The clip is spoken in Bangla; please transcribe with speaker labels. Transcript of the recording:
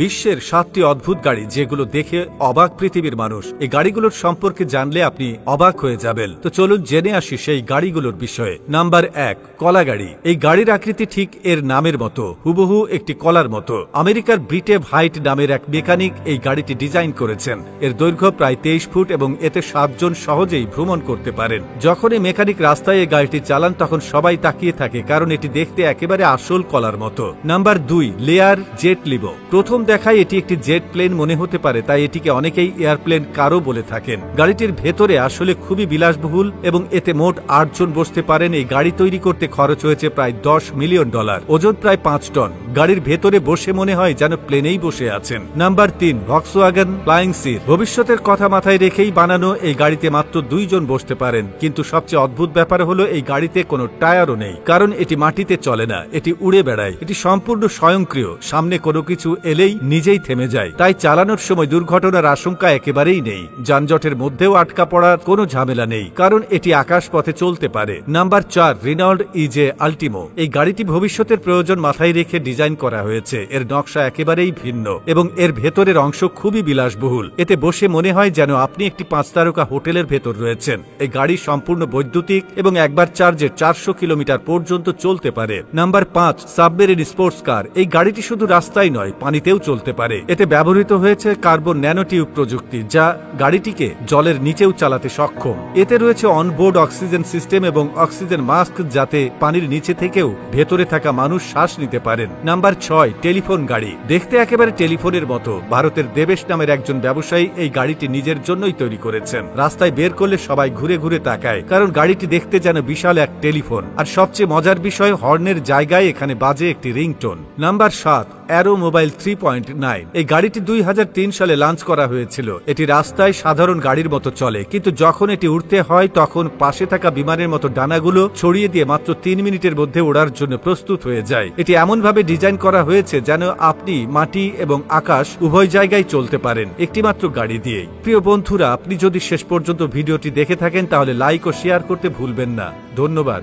Speaker 1: বিশ্বের 7টি অদ্ভুত গাড়ি যেগুলো দেখে অবাক পৃথিবীর মানুষ। এই গাড়িগুলোর সম্পর্কে জানলে আপনি অবাক হয়ে যাবেন। তো চলুন জেনে আসি সেই গাড়িগুলোর বিষয়ে। নাম্বার 1, কলা গাড়ি। এই গাড়ির আকৃতি ঠিক এর নামের মতো, হুবহু একটি কলার মতো। আমেরিকার ব্রিটেভ হাইট নামের এক মেকানিক এই গাড়িটি ডিজাইন করেছেন। এর দৈর্ঘ্য প্রায় 23 ফুট এবং এতে 7 জন সহজেই ভ্রমণ করতে পারেন। যখন এই মেকানিক রাস্তায় এই গাড়িটি চালান তখন সবাই তাকিয়ে থাকে, কারণ এটি দেখতে একেবারে আসল কলার মতো। নাম্বার 2, লেয়ার জেট লিবো। প্রথম দেখায় এটি একটি জেট প্লেন মনে হতে পারে, তাই এটিকে অনেকেই এয়ারপ্লেন কারও বলে থাকেন। গাড়িটির ভেতরে আসলে খুবই বিলাসবহুল এবং এতে মোট 8 জন বসতে পারেন। এই গাড়ি তৈরি করতে খরচ হয়েছে প্রায় $10 মিলিয়ন, ওজন প্রায় 5 টন। গাড়ির ভেতরে বসে মনে হয় যেন প্লেনেই বসে আছেন। নাম্বার 3, ভক্সওয়াগন ফ্লাইং সির। ভবিষ্যতের কথা মাথায় রেখেই বানানো এই গাড়িতে মাত্র 2 জন বসতে পারেন, কিন্তু সবচেয়ে অদ্ভুত ব্যাপার হলো এই গাড়িতে কোনো টায়ারও নেই, কারণ এটি মাটিতে চলে না, এটি উড়ে বেড়ায়। এটি সম্পূর্ণ স্বয়ংক্রিয়, সামনে কোনো কিছু এলেই নিজেই থেমে যায়, তাই চালানোর সময় দুর্ঘটনার আশঙ্কা একেবারেই নেই। যানজটের মধ্যেও আটকা পড়ার কোনো ঝামেলা নেই, কারণ এটি আকাশ পথে চলতে পারে। Number 4, Reynold ইজে আল্টিমো। এই গাড়িটি ভবিষ্যতের প্রয়োজন মাথায় রেখে ডিজাইন করা হয়েছে। এর নকশা একেবারেই ভিন্ন এবং এর ভেতরের অংশ খুবই বিলাসবহুল। এতে বসে মনে হয় যেন আপনি একটি 5 তারকা হোটেলের ভেতর রয়েছেন। এই গাড়ি সম্পূর্ণ বৈদ্যুতিক এবং একবার চার্জে 400 কিলোমিটার পর্যন্ত চলতে পারে। Number 5, submarine sports car. এই গাড়িটি শুধু রাস্তায় নয়, পানিতেও চলতে পারে। এতে ব্যবহৃত হয়েছে কার্বন ন্যানোটিউব প্রযুক্তি, যা গাড়িটিকে জলের নিচেও চালাতে সক্ষম। এতে রয়েছে অনবোর্ড অক্সিজেন সিস্টেম এবং অক্সিজেন মাস্ক, যাতে পানির নিচে থেকেও ভেতরে থাকা মানুষ শ্বাস নিতে পারেন। নাম্বার 6, টেলিফোন গাড়ি। দেখতে একেবারে টেলিফোনের মতো। ভারতের দেবেশ নামের একজন ব্যবসায়ী এই গাড়িটি নিজের জন্যই তৈরি করেছেন। রাস্তায় বের করলে সবাই ঘুরে ঘুরে তাকায়, কারণ গাড়িটি দেখতে যেন বিশাল এক টেলিফোন। আর সবচেয়ে মজার বিষয়, হর্নের জায়গায় এখানে বাজে একটি রিংটোন। Number 7, arrow mobile 3.9। এই গাড়িটি 2003 সালে লঞ্চ করা হয়েছিল। এটি রাস্তায় সাধারণ গাড়ির মতো চলে, কিন্তু যখন এটি উঠতে হয় তখন পাশে থাকা বিমানের মতো ডানাগুলো ছড়িয়ে দিয়ে মাত্র 3 মিনিটের মধ্যে ওড়ার জন্য প্রস্তুত হয়ে যায়। এটি এমনভাবে ডিজাইন করা হয়েছে যেন আপনি মাটি এবং আকাশ উভয় জায়গায় চলতে পারেন একটিমাত্র গাড়ি দিয়েই। প্রিয় বন্ধুরা, আপনি যদি শেষ পর্যন্ত ভিডিওটি দেখে থাকেন তাহলে লাইক ও শেয়ার করতে ভুলবেন না। ধন্যবাদ।